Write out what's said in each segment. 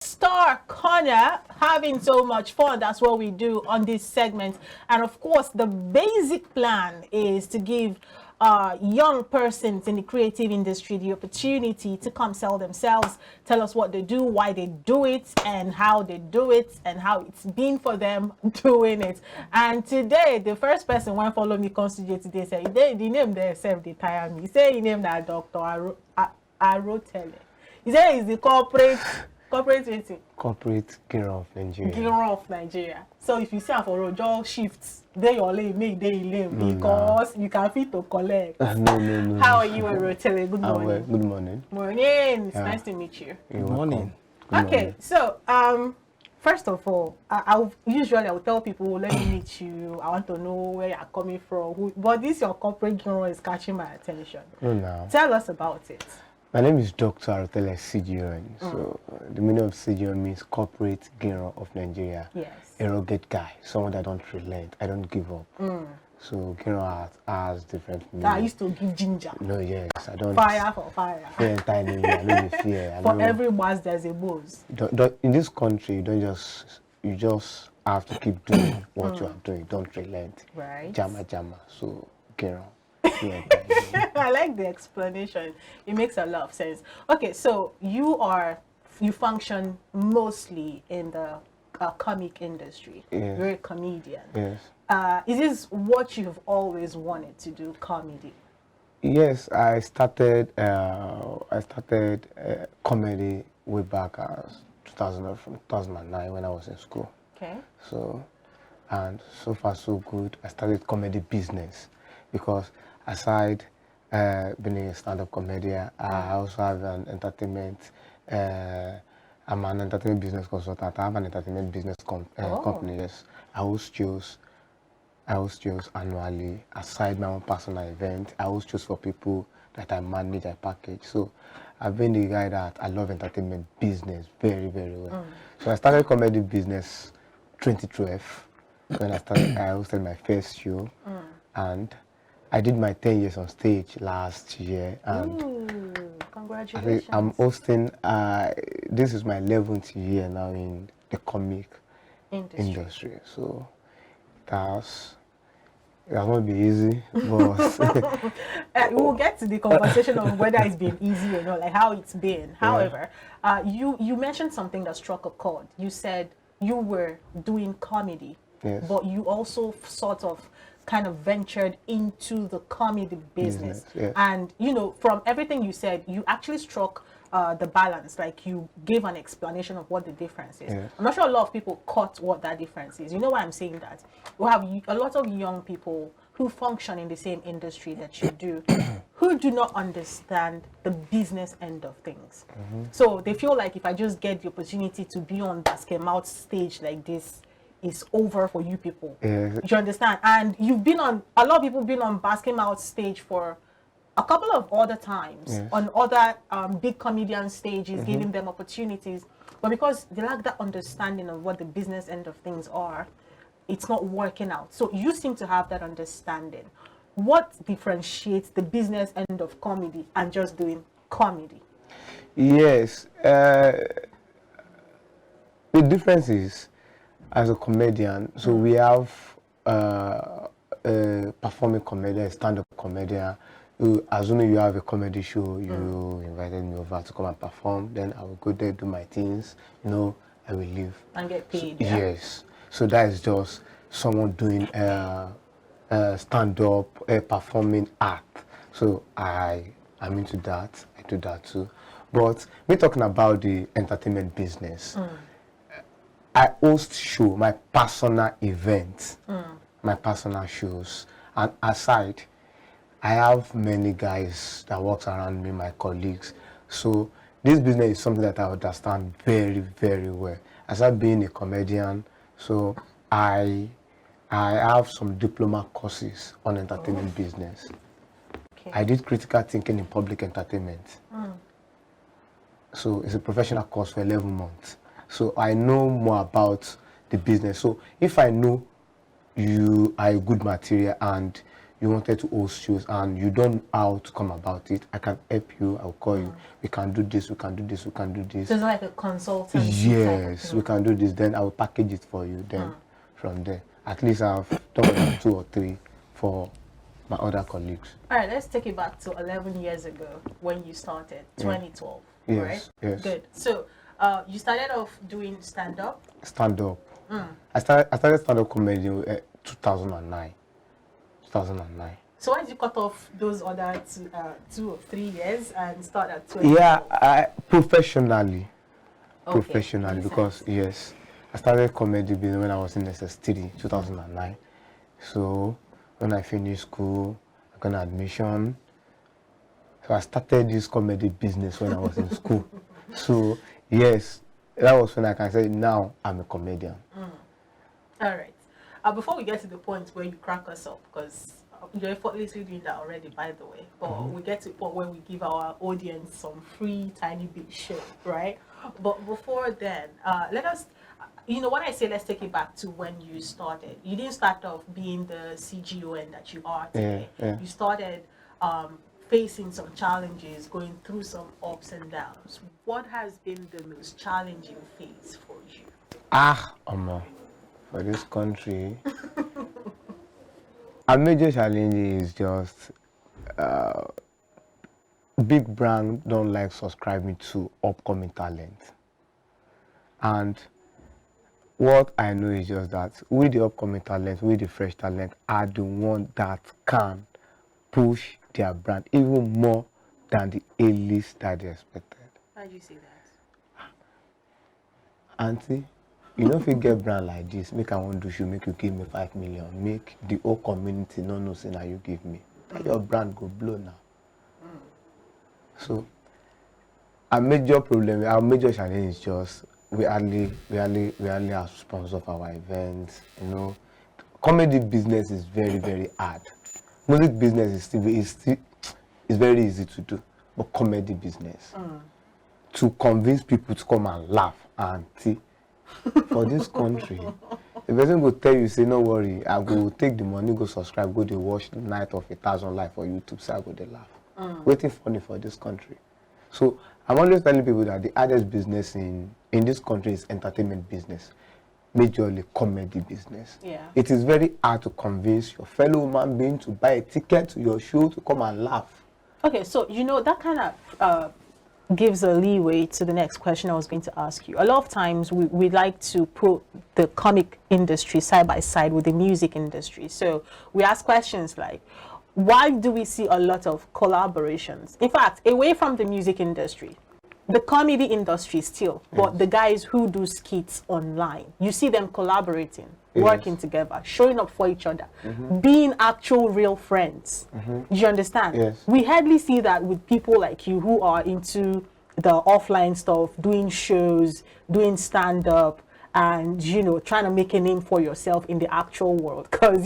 Star Corner, having so much fun. That's what we do on this segment. And of course, the basic plan is to give young persons in the creative industry the opportunity to come sell themselves, tell us what they do, why they do it, and how they do it, and how it's been for them doing it. And today, the first person when follow me comes to today say, the name themselves, they tire me. He say his name that Dr. Arotele. He say he's the corporate rating. Corporate Hero of Nigeria. Hero of Nigeria. So if you see for road, just shifts, they your lane, make they lane because you can fit to collect. No. How are you, Rotele? Good morning. Well, good morning. Morning. It's nice to meet you. You're Good morning. welcome. Good Okay, morning. so first of all, I will tell people, let me meet you. I want to know where you're coming from. But this your corporate hero is catching my attention. No, now. Tell us about it. My name is Dr. Arotele CGN. So the meaning of CGN means Corporate Hero of Nigeria. Yes. A rugged guy, someone that don't relent, I don't give up. So Hero has different meanings. I used to give ginger. No, yes, I don't. Fire for fire. Fear and tiny, I don't fear. I For don't- every buzz, there's a buzz. in this country, you just have to keep doing what you are doing. Don't relent. Right. Jama. So Hero. Yeah, I like the explanation. It makes a lot of sense. Okay, so you function mostly in the comic industry. Yes. You're a comedian. yes. Is this what you've always wanted to do, comedy? Yes, I started comedy way back as 2009 when I was in school. Okay. So, and so far so good. I started comedy business because aside being a stand-up comedian, I also have an entertainment. I'm an entertainment business consultant. I have an entertainment business company. Yes, I host shows annually. Aside my own personal event, I host shows for people that I manage, I package. So I've been the guy that I love entertainment business very, very well. So I started comedy business 2012 when I hosted my first show, and I did my 10 years on stage last year, and Ooh, I congratulations. think I'm hosting. This is my 11th year now in the comic industry. So that won't be easy, but We'll get to the conversation of whether it's been easy or not, like how it's been. However, you mentioned something that struck a chord. You said you were doing comedy, Yes. but you also sort of kind of ventured into the comedy business. Yes. And, from everything you said, you actually struck the balance, like you gave an explanation of what the difference is. Yes. I'm not sure a lot of people caught what that difference is. You know why I'm saying that? We have a lot of young people who function in the same industry that you do, who do not understand the business end of things. So they feel like if I just get the opportunity to be on basket mouth stage like this, it's over for you people. Yes. Do you understand? And a lot of people been on basket mouth stage for a couple of other times, Yes. on other big comedian stages, giving them opportunities. But because they lack that understanding of what the business end of things are, it's not working out. So you seem to have that understanding. What differentiates the business end of comedy and just doing comedy? yes, the difference is, as a comedian, so we have a performing comedian, a stand-up comedian. Assuming you have a comedy show, you invited me over to come and perform, then I will go there, do my things, I will leave. And get paid. So, yes. So that is just someone doing stand-up, performing art. So I'm into that. I do that too. But we're talking about the entertainment business. I host show, my personal events, my personal shows. And aside, I have many guys that works around me, my colleagues. So this business is something that I understand very, very well. Aside being a comedian, so I have some diploma courses on entertainment business. Okay. I did critical thinking in public entertainment. So it's a professional course for 11 months. So I know more about the business. So if I know you are a good material and you wanted to host shows and you don't know how to come about it, I can help you. I'll call you. We can do this. We can do this. We can do this. So it's like a consultant. Yes, we can do this. Then I will package it for you. Then from there, at least I've done 2 or 3 for my other colleagues. All right, let's take it back to 11 years ago when you started, 2012. Yes, right? yes. Good. So you started off doing stand-up. Stand-up. I started stand-up comedy in 2009. 2009. So why did you cut off those other 2 or 3 years and start at 20? Yeah, professionally. Okay, Professionally, because yes, I started comedy when I was in SS3, 2009. So when I finished school, I got an admission. So I started this comedy business when I was in school. So yes, that was when I can say now I'm a comedian. All right. Before we get to the point where you crack us up, because you're effortlessly doing that already, by the way, but we get to the point where we give our audience some free tiny bit show, right? But before then, let us, when I say let's take it back to when you started, you didn't start off being the CGON that you are today. You started facing some challenges, going through some ups and downs. What has been the most challenging phase for you? For this country, a major challenge is just big brand don't like subscribing to upcoming talent. And what I know is just that with the upcoming talent, with the fresh talent, are the one that can push their brand even more than the A-list that they expected. How do you say that? Auntie, you know if you get brand like this, make I want do show, make you give me 5 million, make the whole community no say now you give me. Your brand go blow now. So our major problem, our major challenge is just we hardly are sponsors of our events. Comedy business is very, very hard. Music business is very easy to do, but comedy business to convince people to come and laugh and see. For this country, the person will tell you, say, no worry, I will take the money, go subscribe, go to watch the Night of 1,000 Live for YouTube, so I go to laugh. Waiting funny for this country. So I'm always telling people that the hardest business in this country is entertainment business, majorly comedy business. Yeah. It is very hard to convince your fellow human being to buy a ticket to your show to come and laugh. Okay, so that kind of gives a leeway to the next question I was going to ask you. A lot of times we like to put the comic industry side by side with the music industry. So we ask questions like, why do we see a lot of collaborations? In fact, away from the music industry, the comedy industry still, but the guys who do skits online, you see them collaborating, working together, showing up for each other, being actual real friends. Do you understand? Yes. We hardly see that with people like you who are into the offline stuff, doing shows, doing stand-up, and trying to make a name for yourself in the actual world. Because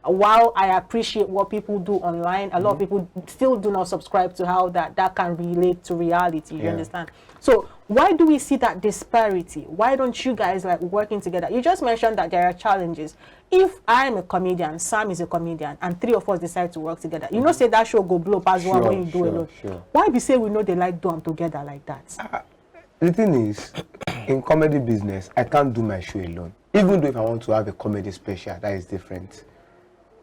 while I appreciate what people do online, a lot of people still do not subscribe to how that can relate to reality. You understand? So why do we see that disparity? Why don't you guys like working together? You just mentioned that there are challenges. If I'm a comedian, Sam is a comedian, and 3 of us decide to work together, say that show go blow past one when you do alone. Why we say we know they like do them together like that? The thing is, in comedy business, I can't do my show alone. Even though if I want to have a comedy special, that is different.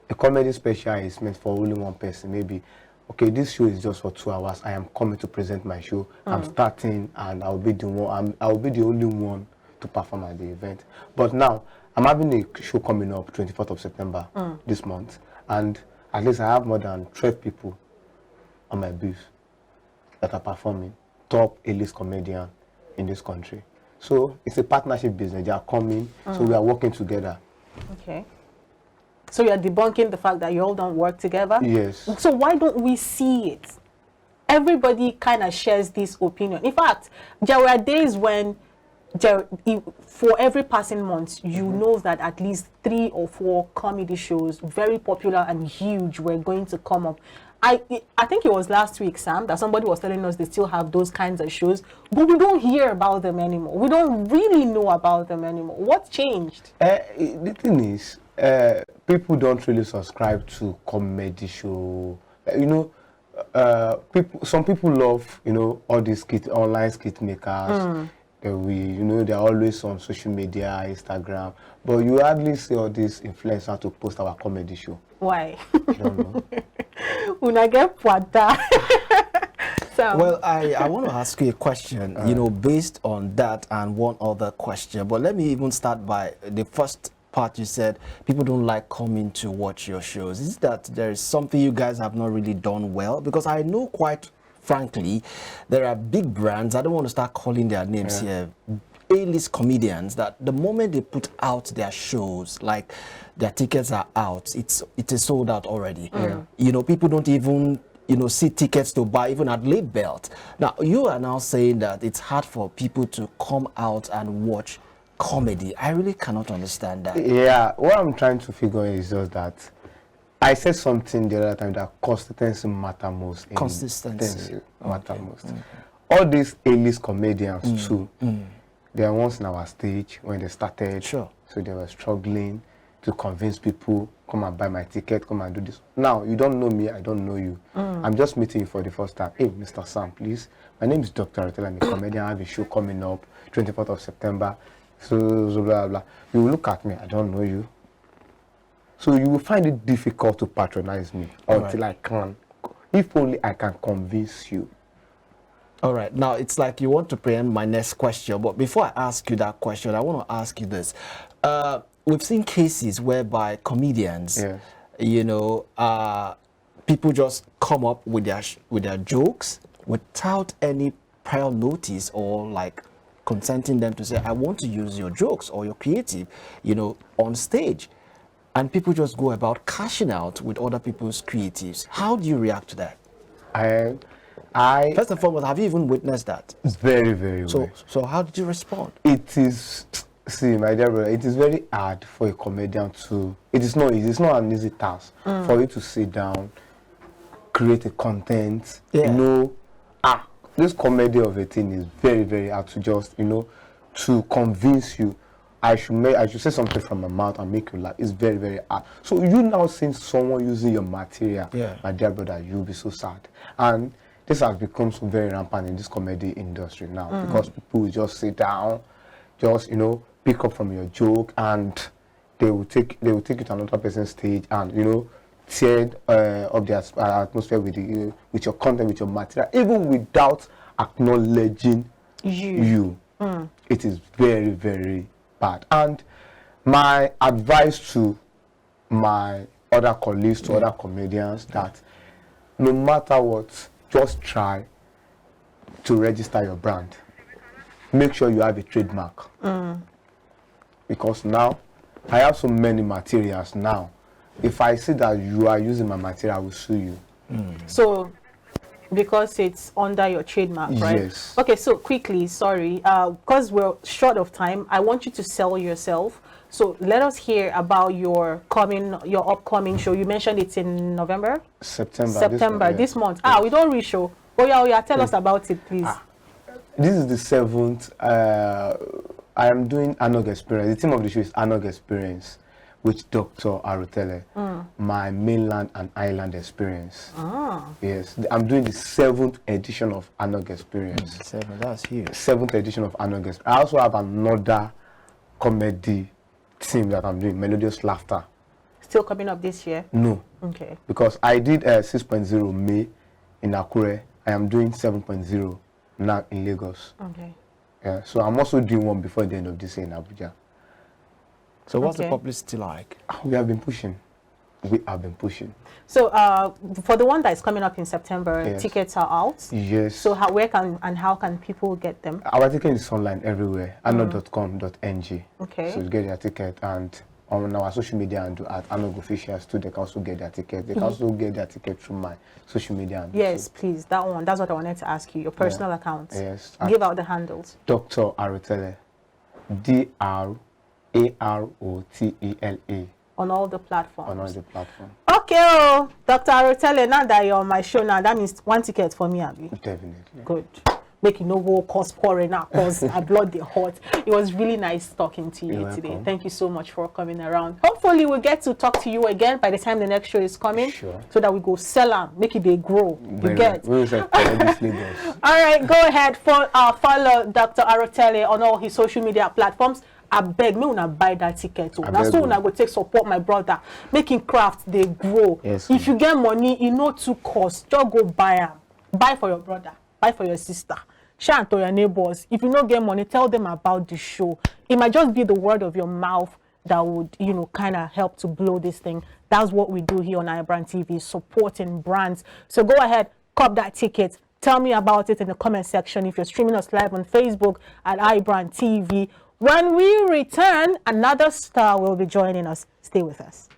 A comedy special is meant for only one person. Maybe, okay, this show is just for 2 hours. I am coming to present my show. I'm starting, and I'll be the only one to perform at the event. But now, I'm having a show coming up 24th of September this month, and at least I have more than 12 people on my booth that are performing, top A-list comedian in this country. So it's a partnership business. They are coming, so we are working together. Okay. So you're debunking the fact that you all don't work together? Yes. So why don't we see it? Everybody kind of shares this opinion. In fact, there were days when for every passing month, you know that at least 3 or 4 comedy shows, very popular and huge, were going to come up. I think it was last week, Sam, that somebody was telling us they still have those kinds of shows, but we don't hear about them anymore. We don't really know about them anymore. What changed? The thing is, people don't really subscribe to comedy show. Some people love, all these online skit makers. They're always on social media, Instagram, but you hardly see all these influencers to post our comedy show. Why? I don't know. Una get puata. So. Well, I want to ask you a question, based on that and one other question. But let me even start by the first part. You said people don't like coming to watch your shows. Is it that there is something you guys have not really done well? Because I know, quite frankly, there are big brands, I don't want to start calling their names here, A-list comedians, that the moment they put out their shows, like their tickets are out, it is sold out already. People don't even see tickets to buy even at late belt. Now you are now saying that it's hard for people to come out and watch comedy. I really cannot understand that. Yeah, what I'm trying to figure is just that I said something the other time that consistency matter most. Consistency matter most. All these A-list comedians too, they are once in our stage when they started. Sure. So they were struggling to convince people, come and buy my ticket, come and do this. Now, you don't know me, I don't know you. I'm just meeting you for the first time. Hey, Mr. Sam, please. My name is Dr. Arutele. I'm a comedian. I have a show coming up, 24th of September. So blah, blah. You will look at me, I don't know you. So you will find it difficult to patronize me until I can. If only I can convince you. All right. Now, it's like you want to preempt my next question. But before I ask you that question, I want to ask you this. We've seen cases whereby comedians, people just come up with their jokes without any prior notice or like consenting them to say, I want to use your jokes or your creative, on stage. And people just go about cashing out with other people's creatives. How do you react to that? First and foremost, have you even witnessed that? Very, very well. So how did you respond? It is, see, my dear brother, it is very hard for a comedian to, it is not easy, it's not an easy task for you to sit down, create a content, this comedy of a thing is very, very hard to just, to convince you. I should say something from my mouth and make you laugh. It's very, very hard. So you now seeing someone using your material, my dear brother, you'll be so sad. And this has become so very rampant in this comedy industry now because people will just sit down, just pick up from your joke, and they will take you to another person's stage and tear up their atmosphere with your content, with your material, even without acknowledging you. It is very, very bad. And my advice to my other colleagues, to other comedians, that no matter what, just try to register your brand. Make sure you have a trademark. Because now, I have so many materials now. If I see that you are using my material, I will sue you. So, because it's under your trademark, right? Yes. Okay, so quickly, sorry, because we're short of time, I want you to sell yourself. So let us hear about your upcoming show. You mentioned it's in November? September. This month. We don't reach show. Oh yeah, tell us about it, please. This is the 7th. I am doing Anog Experience. The theme of the show is Anog Experience with Dr. Arutele, my mainland and island experience. Yes, I'm doing the 7th edition of Anog Experience. 7, that's huge. 7th edition of Anog Experience. I also have another comedy team that I'm doing, Melodious Laughter. Still coming up this year? No. Okay. Because I did 6.0 May in Akure. I am doing 7.0 now in Lagos. Okay. Yeah, so I'm also doing one before the end of this year in Abuja. So what's the publicity like? We have been pushing. So for the one that is coming up in September, tickets are out? Yes. So how can people get them? Our ticket is online everywhere, ano.com.ng. Okay. So you get your ticket, and on our social media and at Anog Officials too, they can also get their ticket. They can also get their ticket through my social media. Yes, please, that one. That's what I wanted to ask you, your personal account. Yes. Give out the handles. Dr. Arutele, DRAROTELA. On all the platforms. On all the platforms. Okay, Dr. Arutele, now that you're on my show now, that means one ticket for me, Abby. Definitely. Good. make it no go cause pouring out cause our blood they hot. It was really nice talking to you today. Welcome. Thank you so much for coming around. Hopefully we'll get to talk to you again by the time the next show is coming. Sure. So that we go sell them, make it they grow. You get? We will say Lagos. All right, go ahead follow Dr. Arotele on all his social media platforms. I beg me una buy that ticket. That's so una go take support my brother. Making craft they grow. Yes, if you get money, it no too cost. Just go buy them. Buy for your brother. Buy for your sister. Share to your neighbors. If you don't get money, tell them about the show. It might just be the word of your mouth that would, you know, kind of help to blow this thing. That's what we do here on iBrandTV, supporting brands. So go ahead, cop that ticket. Tell me about it in the comment section if you're streaming us live on Facebook at iBrandTV. When we return, another star will be joining us. Stay with us.